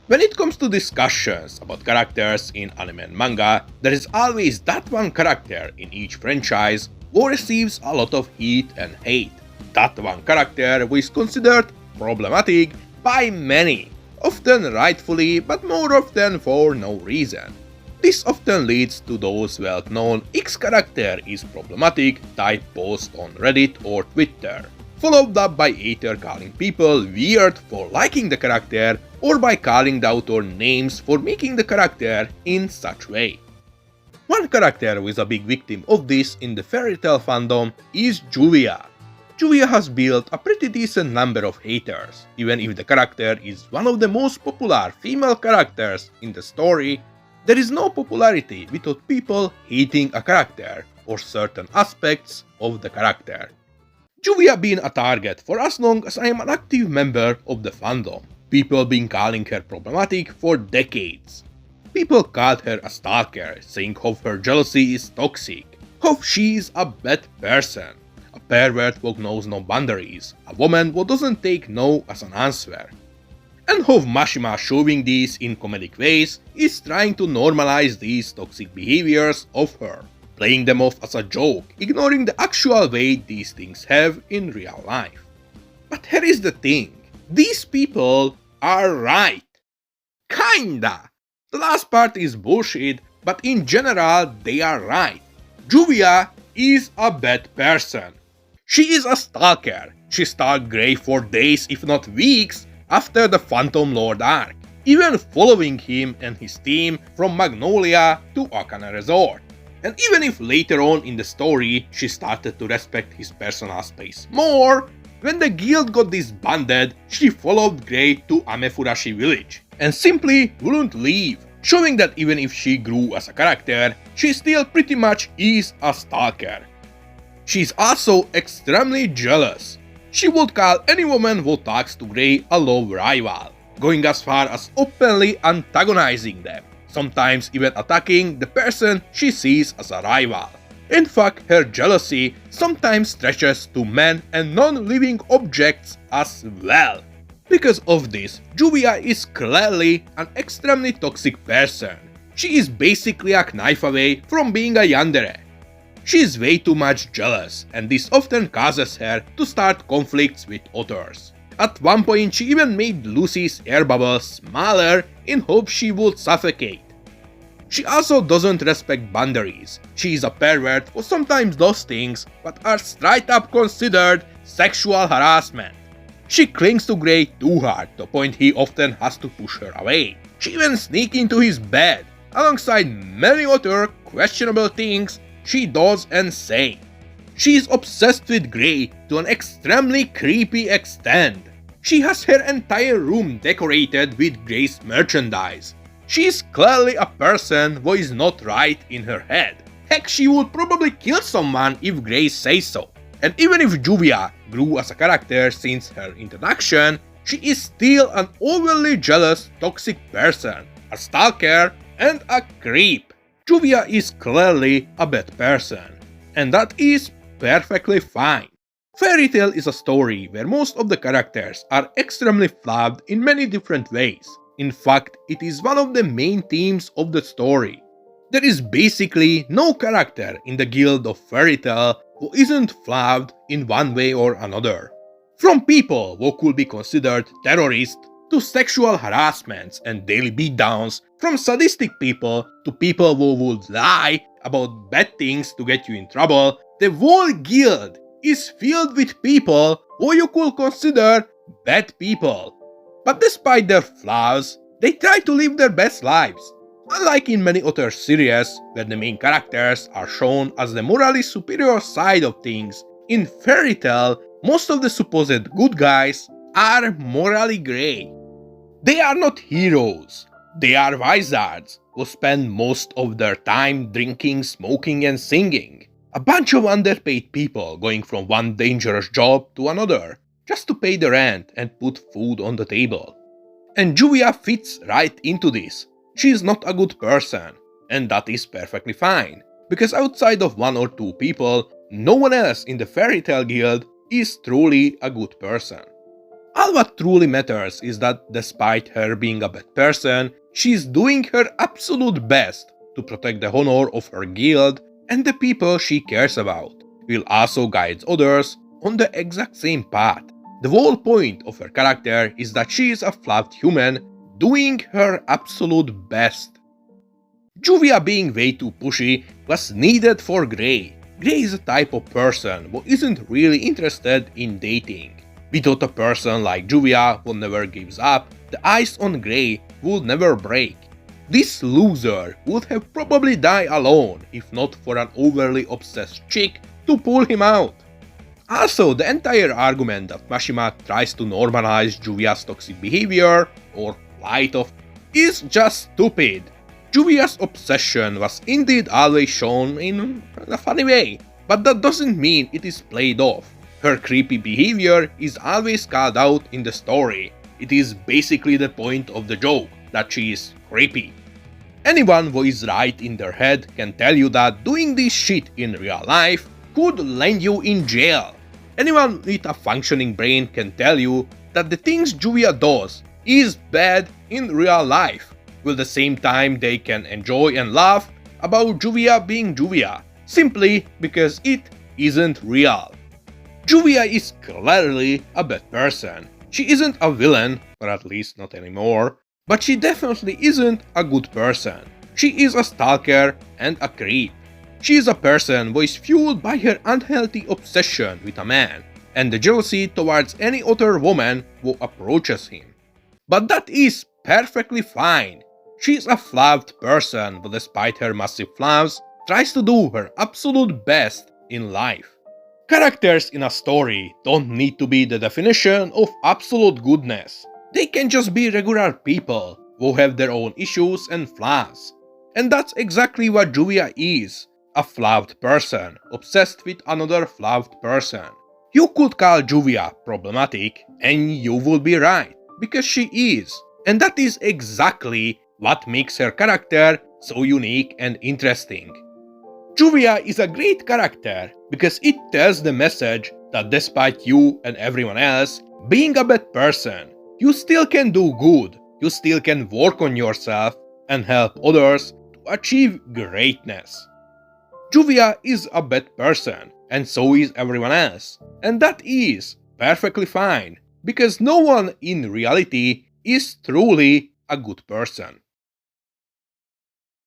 When it comes to discussions about characters in anime and manga, there is always that one character in each franchise who receives a lot of heat and hate. That one character who is considered problematic by many, often rightfully but more often for no reason. This often leads to those well-known X character is problematic type posts on Reddit or Twitter, followed up by either calling people weird for liking the character or by calling the author names for making the character in such way. One character who is a big victim of this in the fairy tale fandom is Juvia. Juvia has built a pretty decent number of haters, even if the character is one of the most popular female characters in the story. There is no popularity without people hating a character or certain aspects of the character. Juvia been a target for as long as I am an active member of the fandom. People been calling her problematic for decades. People called her a stalker, saying how her jealousy is toxic, how she is a bad person, a pervert who knows no boundaries, a woman who doesn't take no as an answer. And how Mashima showing these in comedic ways is trying to normalize these toxic behaviors of her, playing them off as a joke, ignoring the actual way these things have in real life. But here is the thing, these people are right. Kinda. The last part is bullshit, but in general they are right. Juvia is a bad person. She is a stalker. She stalked Grey for days if not weeks after the Phantom Lord arc, even following him and his team from Magnolia to Akane Resort. And even if later on in the story she started to respect his personal space more, when the guild got disbanded, she followed Grey to Amefurashi village and simply wouldn't leave, showing that even if she grew as a character, she still pretty much is a stalker. She's also extremely jealous. She would call any woman who talks to Grey a love rival, going as far as openly antagonizing them, sometimes even attacking the person she sees as a rival. In fact, her jealousy sometimes stretches to men and non-living objects as well. Because of this, Juvia is clearly an extremely toxic person. She is basically a knife away from being a yandere. She is way too much jealous, and this often causes her to start conflicts with others. At one point she even made Lucy's air bubble smaller in hopes she would suffocate. She also doesn't respect boundaries. She is a pervert who sometimes does things but are straight up considered sexual harassment. She clings to Grey too hard, to the point he often has to push her away. She even sneaks into his bed, alongside many other questionable things she does and say. She is obsessed with Grey to an extremely creepy extent. She has her entire room decorated with Grey's merchandise. She is clearly a person who is not right in her head. Heck, she would probably kill someone if Grey says so. And even if Juvia grew as a character since her introduction, she is still an overly jealous, toxic person, a stalker, and a creep. Juvia is clearly a bad person, and that is perfectly fine. Fairy Tail is a story where most of the characters are extremely flawed in many different ways. In fact, it is one of the main themes of the story. There is basically no character in the guild of Fairy Tail who isn't flawed in one way or another. From people who could be considered terrorists to sexual harassments and daily beatdowns, from sadistic people to people who would lie about bad things to get you in trouble, the whole guild is filled with people who you could consider bad people. But despite their flaws, they try to live their best lives. Unlike in many other series, where the main characters are shown as the morally superior side of things, in Fairy Tail, most of the supposed good guys are morally grey. They are not heroes. They are wizards who spend most of their time drinking, smoking and singing. A bunch of underpaid people going from one dangerous job to another, just to pay the rent and put food on the table. And Juvia fits right into this. She is not a good person, and that is perfectly fine, because outside of one or two people, no one else in the Fairy Tail Guild is truly a good person. All what truly matters is that despite her being a bad person, she's doing her absolute best to protect the honor of her guild and the people she cares about, while also guides others on the exact same path. The whole point of her character is that she is a flawed human doing her absolute best. Juvia being way too pushy was needed for Grey. Grey is a type of person who isn't really interested in dating. Without a person like Juvia who never gives up, the ice on Grey would never break. This loser would have probably died alone if not for an overly obsessed chick to pull him out. Also, the entire argument that Mashima tries to normalize Juvia's toxic behavior, or light of, is just stupid. Juvia's obsession was indeed always shown in a funny way, but that doesn't mean it is played off. Her creepy behavior is always called out in the story. It is basically the point of the joke, that she is creepy. Anyone who is right in their head can tell you that doing this shit in real life could land you in jail. Anyone with a functioning brain can tell you that the things Juvia does is bad in real life. While at the same time they can enjoy and laugh about Juvia being Juvia, simply because it isn't real. Juvia is clearly a bad person. She isn't a villain, or at least not anymore, but she definitely isn't a good person. She is a stalker and a creep. She is a person who is fueled by her unhealthy obsession with a man, and the jealousy towards any other woman who approaches him. But that is perfectly fine. She is a flawed person who, despite her massive flaws, tries to do her absolute best in life. Characters in a story don't need to be the definition of absolute goodness. They can just be regular people who have their own issues and flaws. And that's exactly what Juvia is. A flawed person, obsessed with another flawed person. You could call Juvia problematic, and you would be right, because she is. And that is exactly what makes her character so unique and interesting. Juvia is a great character because it tells the message that despite you and everyone else being a bad person, you still can do good, you still can work on yourself and help others to achieve greatness. Juvia is a bad person, and so is everyone else, and that is perfectly fine, because no one in reality is truly a good person.